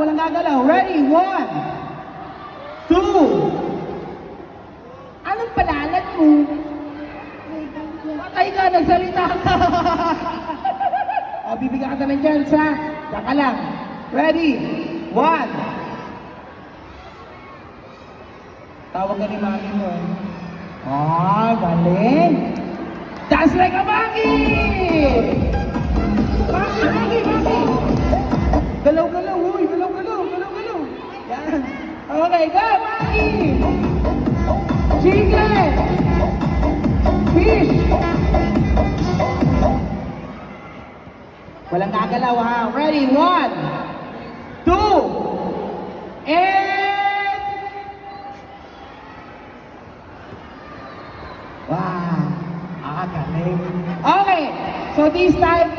walang gagalaw. Ready? 1, 2. Anong palalat mo? Patay ka, nagsalita ka. O, bibigyan ka ng chance, ha? Saka lang. Ready? 1. Tawag ka ni mami mo, eh. Ah, galing. Dance like a monkey! Mami! Galaw-galaw, uy! Galaw-galaw! Yan. Okay, go, monkey! Chicken! Fish! Walang gagalaw, ha? Ready? 1, 2, and... Wow! Galing. Okay, so this time...